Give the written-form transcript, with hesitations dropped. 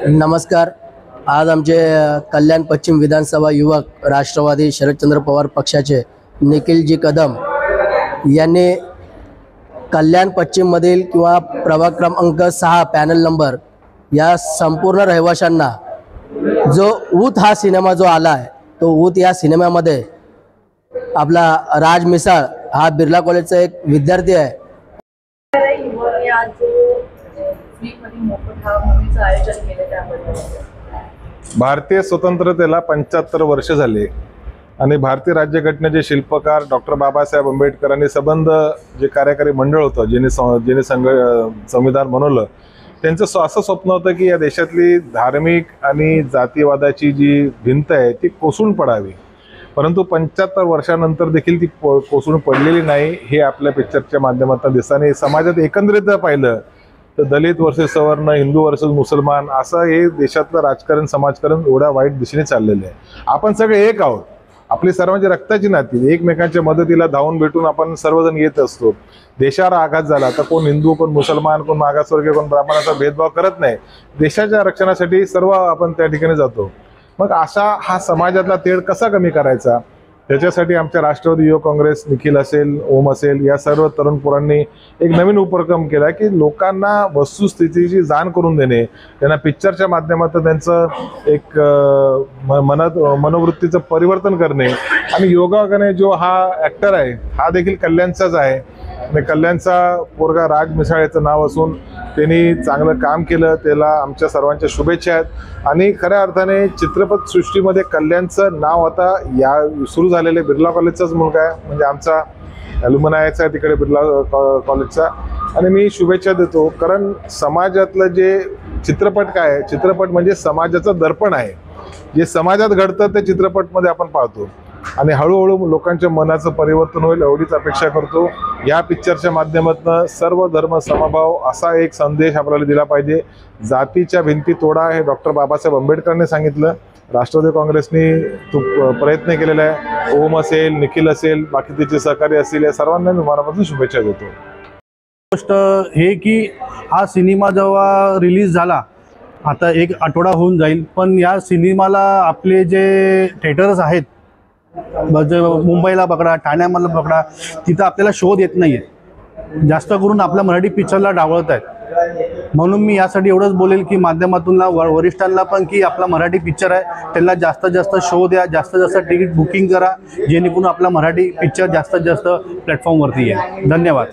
नमस्कार। आज आमचे कल्याण पश्चिम विधानसभा युवक राष्ट्रवादी शरदचंद्र पवार पक्षाचे निखिलजी कदम यांनी कल्याण पश्चिममधील किंवा प्रभाग क्रमांक 6 पॅनल नंबर या संपूर्ण रहिवाशांना जो ऊत हा सिनेमा जो आला आहे तो ऊत या सिनेमामध्ये आपला राज मिसाळ हा बिर्ला कॉलेजचा एक विद्यार्थी आहे। भारतीय स्वतंत्रतेला 75 वर्ष झाले आणि भारतीय राज्यघटनेचे शिल्पकार डॉक्टर बाबासाहेब आंबेडकरांनी संबंध जे कार्यकारी मंडळ होतं ज्यांनी संविधान बनवलं त्यांचं असं स्वप्न होतं की या देशातली धार्मिक आणि जातीवादाची जी भिंत आहे ती कोसळून पडावी, परंतु 75 वर्षानंतर देखील ती कोसळून पडलेली नाही हे आपल्या पिक्चरच्या माध्यमातून दिसतं। आणि समाजात एकंदरीत पाहिलं तर दलित वर्सेस सवर्ण, हिंदू वर्सेस मुसलमान असं हे देशातलं राजकारण समाजकारण एवढ्या वाईट दिशेने चाललेलं आहे। आपण सगळे एक आहोत, आपली सर्वांची रक्ताची नाती, एकमेकांच्या मदतीला धावून भेटून आपण सर्वजण येत असतो। देशावर आघात झाला तर कोण हिंदू, कोण मुसलमान, कोण मागासवर्गीय, कोण ब्राह्मणाचा भेदभाव करत नाही। देशाच्या रक्षणासाठी सर्व आपण त्या ठिकाणी जातो। मग असा हा समाजातला तेढ कसा कमी करायचा त्याच्यासाठी आमच्या राष्ट्रवादी युवक काँग्रेस, निखिल असेल, ओम असेल, या सर्व तरुण पोरांनी एक नवीन उपक्रम केला की लोकांना वस्तुस्थितीची जाण करून देणे, त्यांना पिक्चरच्या माध्यमातून त्यांचं एक मनोवृत्तीचं परिवर्तन करणे। आणि योगायोगाने जो हा ॲक्टर आहे हा देखील कल्याणचाच आहे आणि कल्याणचा पोरगा राज मिसाळ याचं नाव असून त्यांनी चांगलं काम केलं, त्याला आमच्या सर्वांच्या शुभेच्छा आहेत। आणि खऱ्या अर्थाने चित्रपट सृष्टीमध्ये कल्याणचं नाव आता या सुरू झालेले बिर्ला कॉलेजचाच मुलगा आहे, म्हणजे आमचा ॲल्युमनायचा आहे तिकडे बिर्ला कॉलेजचा। आणि मी शुभेच्छा देतो कारण समाजातलं जे चित्रपट काय आहे, चित्रपट म्हणजे समाजाचं दर्पण आहे। जे समाजात घडतं ते चित्रपटमध्ये आपण पाहतो आणि हळूहळू लोकांच्या मनाचं परिवर्तन होईल एवढीच अपेक्षा करतो। या पिक्चरच्या माध्यमातून सर्व धर्म समभाव असा एक संदेश आपल्याला दिला पाहिजे। जातीच्या भिंती तोडा हे डॉक्टर बाबासाहेब आंबेडकरांनी सांगितलं, राष्ट्रवादी काँग्रेसने तो प्रयत्न केलेला आहे। ओम असेल, निखिल असेल, बाकी तिचे सहकारी असतील, या सर्वांना मी मनापासून शुभेच्छा देतो। गोष्ट हे की हा सिनेमा जेव्हा रिलीज झाला आता 1 आठवडा होऊन जाईल, पण या सिनेमाला आपले जे थिएटर्स आहेत मुंबईला पकडा, ठाण्यामध्ये पकडा, तिथं आपल्याला शोध येत नाही आहे। जास्त करून आपल्या मराठी पिक्चरला डावळत आहेत। म्हणून मी यासाठी एवढंच बोलेल की माध्यमातून वरिष्ठांना पण की आपला मराठी पिक्चर आहे त्यांना जास्तीत जास्त शो द्या, जास्तीत जास्त तिकीट बुकिंग करा, जेणेकरून आपला मराठी पिक्चर जास्तीत जास्त प्लॅटफॉर्मवरती येईल। धन्यवाद।